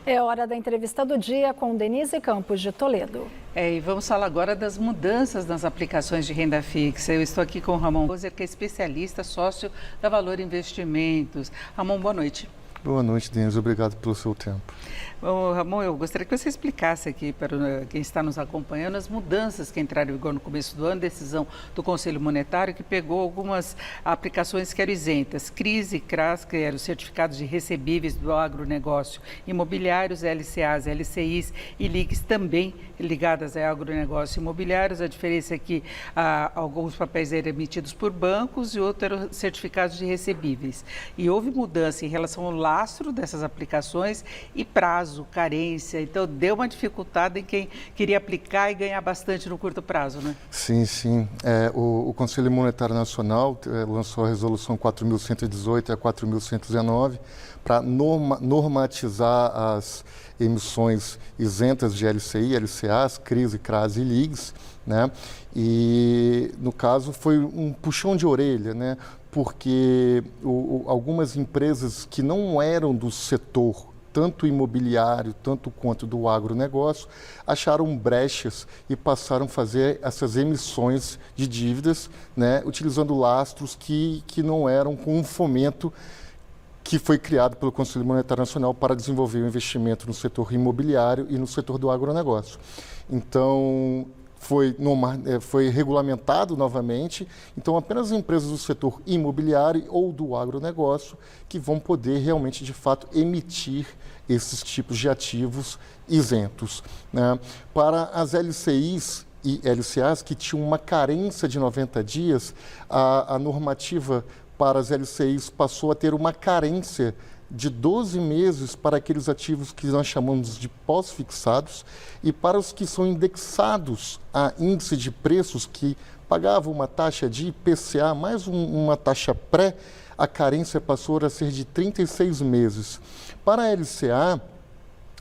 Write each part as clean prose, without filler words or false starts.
É hora da entrevista do dia com Denise Campos de Toledo. E vamos falar agora das mudanças nas aplicações de renda fixa. Eu estou aqui com o Ramon Bozer, que é especialista, sócio da Valor Investimentos. Ramon, boa noite. Boa noite, Denise. Obrigado pelo seu tempo. Bom, Ramon, eu gostaria que você explicasse aqui para quem está nos acompanhando as mudanças que entraram em vigor no começo do ano, decisão do Conselho Monetário que pegou algumas aplicações que eram isentas, CRIs e CRAs, que eram os certificados de recebíveis do agronegócio, imobiliários, LCAs, LCIs e LIGs também ligadas a agronegócio e imobiliários. A diferença é que alguns papéis eram emitidos por bancos e outros eram certificados de recebíveis. E houve mudança em relação ao lastro dessas aplicações e prazo, carência, então deu uma dificuldade em quem queria aplicar e ganhar bastante no curto prazo, né? Sim, sim. O Conselho Monetário Nacional lançou a resolução 4.118 e a 4.119 para normatizar as emissões isentas de LCI, LCAs, CRIs, CRAs e LIGs, né? E, no caso, foi um puxão de orelha, né? Porque algumas empresas que não eram do setor tanto imobiliário, tanto quanto do agronegócio, acharam brechas e passaram a fazer essas emissões de dívidas, né, utilizando lastros que não eram com um fomento que foi criado pelo Conselho Monetário Nacional para desenvolver o investimento no setor imobiliário e no setor do agronegócio. Então, foi regulamentado novamente, então apenas empresas do setor imobiliário ou do agronegócio que vão poder realmente, de fato, emitir esses tipos de ativos isentos, né? Para as LCIs e LCAs que tinham uma carência de 90 dias, a normativa para as LCIs passou a ter uma carência de 12 meses para aqueles ativos que nós chamamos de pós-fixados e para os que são indexados a índice de preços que pagavam uma taxa de IPCA mais uma taxa pré, a carência passou a ser de 36 meses. Para a LCA,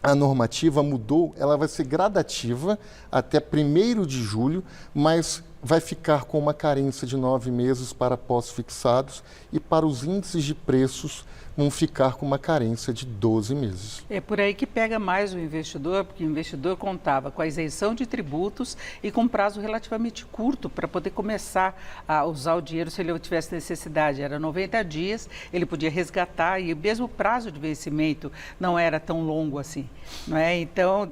a normativa mudou, ela vai ser gradativa até 1º de julho, mas vai ficar com uma carência de 9 meses para pós-fixados e para os índices de preços vão ficar com uma carência de 12 meses. É por aí que pega mais o investidor, porque o investidor contava com a isenção de tributos e com prazo relativamente curto para poder começar a usar o dinheiro se ele tivesse necessidade. Era 90 dias, ele podia resgatar e mesmo o prazo de vencimento não era tão longo assim, não é? Então,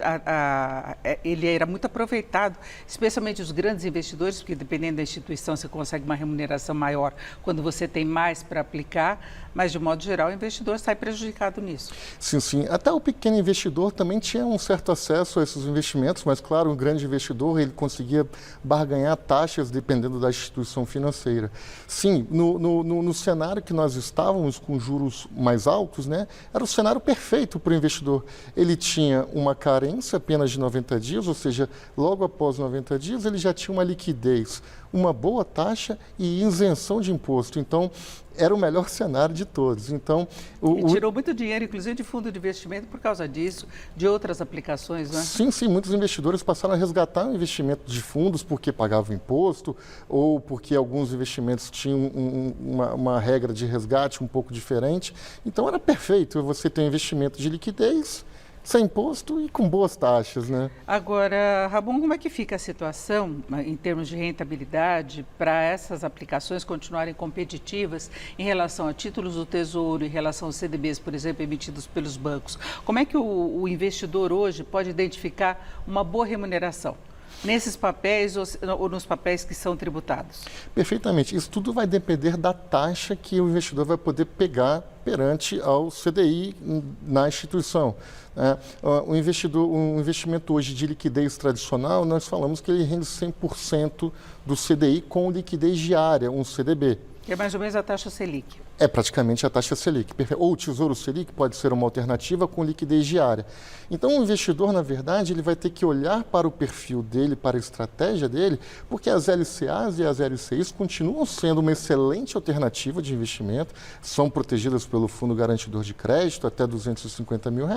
ele era muito aproveitado, especialmente os grandes investidores, porque dependendo da instituição você consegue uma remuneração maior quando você tem mais para aplicar, mas de modo geral o investidor sai prejudicado nisso. Sim, sim. Até o pequeno investidor também tinha um certo acesso a esses investimentos, mas claro, o grande investidor ele conseguia barganhar taxas dependendo da instituição financeira. Sim, no cenário que nós estávamos com juros mais altos, né, era o cenário perfeito para o investidor. Ele tinha uma carência apenas de 90 dias, ou seja, logo após 90 dias ele já tinha uma liquidez, uma boa taxa e isenção de imposto. Então, era o melhor cenário de todos. Então, e tirou muito dinheiro, inclusive de fundo de investimento, por causa disso, de outras aplicações, né? Sim, sim. Muitos investidores passaram a resgatar o investimento de fundos porque pagavam imposto ou porque alguns investimentos tinham uma regra de resgate um pouco diferente. Então, era perfeito você ter um investimento de liquidez, sem imposto e com boas taxas, né? Agora, Ramon, como é que fica a situação em termos de rentabilidade para essas aplicações continuarem competitivas em relação a títulos do Tesouro, em relação aos CDBs, por exemplo, emitidos pelos bancos? Como é que o investidor hoje pode identificar uma boa remuneração nesses papéis ou nos papéis que são tributados? Perfeitamente. Isso tudo vai depender da taxa que o investidor vai poder pegar perante ao CDI na instituição. Um investimento hoje de liquidez tradicional, nós falamos que ele rende 100% do CDI com liquidez diária, um CDB. Que é mais ou menos a taxa Selic. É praticamente a taxa Selic. Ou o Tesouro Selic pode ser uma alternativa com liquidez diária. Então, o investidor, na verdade, ele vai ter que olhar para o perfil dele, para a estratégia dele, porque as LCAs e as LCIs continuam sendo uma excelente alternativa de investimento, são protegidas pelo Fundo Garantidor de Crédito, até R$250 mil.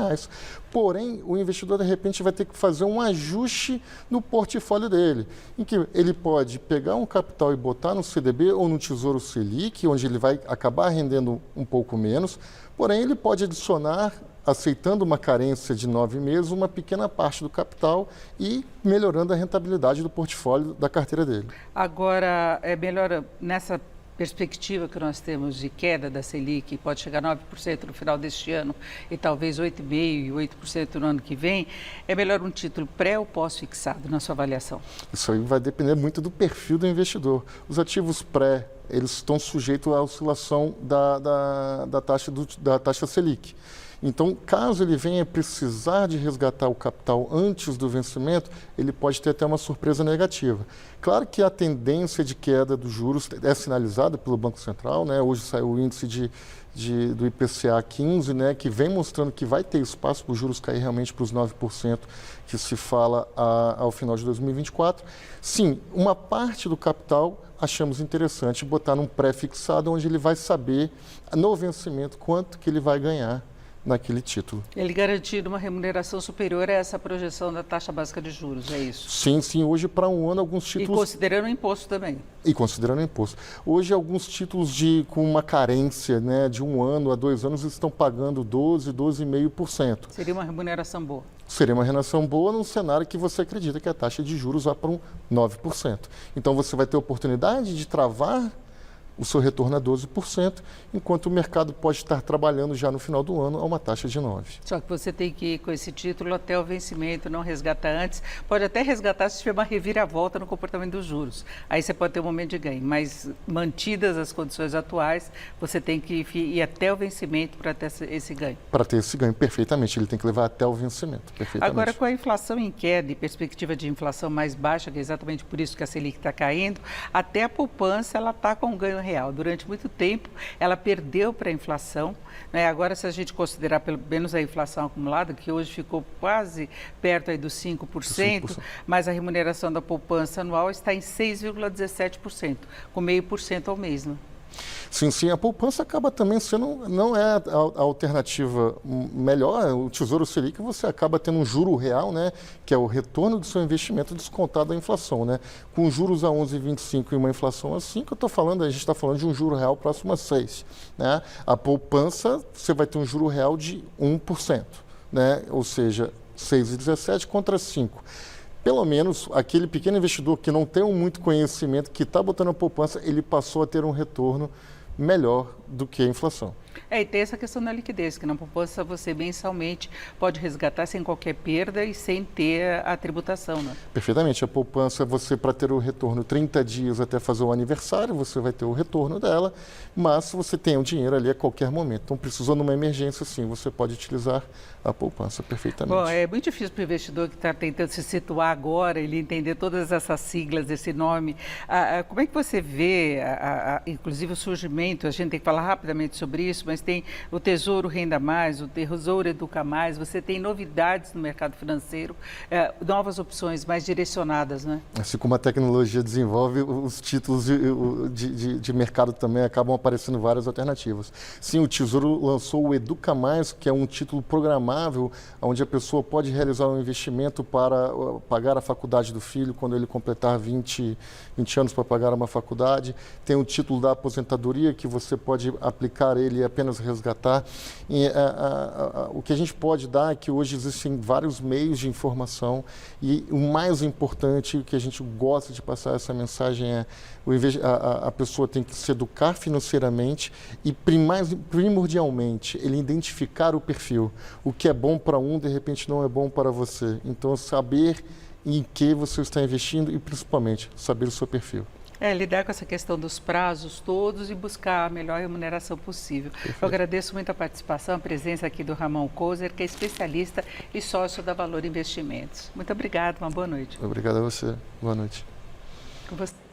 Porém, o investidor, de repente, vai ter que fazer um ajuste no portfólio dele, em que ele pode pegar um capital e botar no CDB ou no Tesouro Selic, onde ele vai acabar rendendo um pouco menos, porém ele pode adicionar aceitando uma carência de 9 meses, uma pequena parte do capital e melhorando a rentabilidade do portfólio da carteira dele. Agora, é melhor nessa perspectiva que nós temos de queda da Selic, pode chegar a 9% no final deste ano e talvez 8,5% e 8% no ano que vem, é melhor um título pré ou pós-fixado na sua avaliação? Isso aí vai depender muito do perfil do investidor. Os ativos pré, eles estão sujeitos à oscilação da taxa Selic. Então, caso ele venha precisar de resgatar o capital antes do vencimento, ele pode ter até uma surpresa negativa. Claro que a tendência de queda dos juros é sinalizada pelo Banco Central, né? Hoje saiu o índice do IPCA 15, né? Que vem mostrando que vai ter espaço para os juros cair realmente para os 9% que se fala ao final de 2024. Sim, uma parte do capital achamos interessante botar num pré-fixado, onde ele vai saber no vencimento quanto que ele vai ganhar naquele título. Ele garantir uma remuneração superior a essa projeção da taxa básica de juros, é isso? Sim, sim. Hoje, para um ano, alguns títulos... E considerando o imposto também. E considerando o imposto. Hoje, alguns títulos com uma carência, né, de 1 ano a 2 anos estão pagando 12%, 12,5%. Seria uma remuneração boa. Seria uma remuneração boa num cenário que você acredita que a taxa de juros vá para um 9%. Então, você vai ter a oportunidade de travar o seu retorno a 12%, enquanto o mercado pode estar trabalhando já no final do ano a uma taxa de 9%. Só que você tem que ir com esse título até o vencimento, não resgata antes. Pode até resgatar se tiver uma reviravolta no comportamento dos juros. Aí você pode ter um momento de ganho, mas mantidas as condições atuais, você tem que ir até o vencimento para ter esse ganho. Para ter esse ganho, perfeitamente. Ele tem que levar até o vencimento, perfeitamente. Agora, com a inflação em queda e perspectiva de inflação mais baixa, que é exatamente por isso que a Selic está caindo, até a poupança ela está com um ganho real. Durante muito tempo, ela perdeu para a inflação, né? Agora, se a gente considerar pelo menos a inflação acumulada, que hoje ficou quase perto aí dos 5%, mas a remuneração da poupança anual está em 6,17%, com 0,5% ao mês, né? Sim, sim, a poupança acaba também sendo, não é a alternativa melhor, o Tesouro Selic você acaba tendo um juro real, né, que é o retorno do seu investimento descontado da inflação, né, com juros a 11,25 e uma inflação a 5, a gente está falando de um juro real próximo a 6, né, a poupança você vai ter um juro real de 1%, né, ou seja, 6,17 contra 5. Pelo menos aquele pequeno investidor que não tem muito conhecimento, que está botando a poupança, ele passou a ter um retorno melhor do que a inflação. E tem essa questão da liquidez, que na poupança você mensalmente pode resgatar sem qualquer perda e sem ter a tributação, né? Perfeitamente. A poupança, você para ter o retorno 30 dias até fazer o aniversário, você vai ter o retorno dela, mas você tem o dinheiro ali a qualquer momento. Então, precisou numa emergência, sim, você pode utilizar a poupança perfeitamente. Bom, é muito difícil para o investidor que está tentando se situar agora, ele entender todas essas siglas, esse nome. Como é que você vê, inclusive, o surgimento, a gente tem que falar rapidamente sobre isso, mas tem o Tesouro Renda Mais, o Tesouro Educa Mais, você tem novidades no mercado financeiro, novas opções mais direcionadas, né? Assim como a tecnologia desenvolve, os títulos de mercado também acabam aparecendo várias alternativas. Sim, o Tesouro lançou o Educa Mais, que é um título programável, onde a pessoa pode realizar um investimento para pagar a faculdade do filho, quando ele completar 20 anos para pagar uma faculdade. Tem o título da aposentadoria, que você pode aplicar ele e apenas resgatar. E, o que a gente pode dar é que hoje existem vários meios de informação e o mais importante, que a gente gosta de passar essa mensagem é a pessoa tem que se educar financeiramente e primordialmente ele identificar o perfil. O que é bom para um, de repente não é bom para você. Então, saber em que você está investindo e principalmente saber o seu perfil. Lidar com essa questão dos prazos todos e buscar a melhor remuneração possível. Perfeito. Eu agradeço muito a participação, a presença aqui do Ramon Kozer, que é especialista e sócio da Valor Investimentos. Muito obrigado, uma boa noite. Obrigado a você. Boa noite. Com você.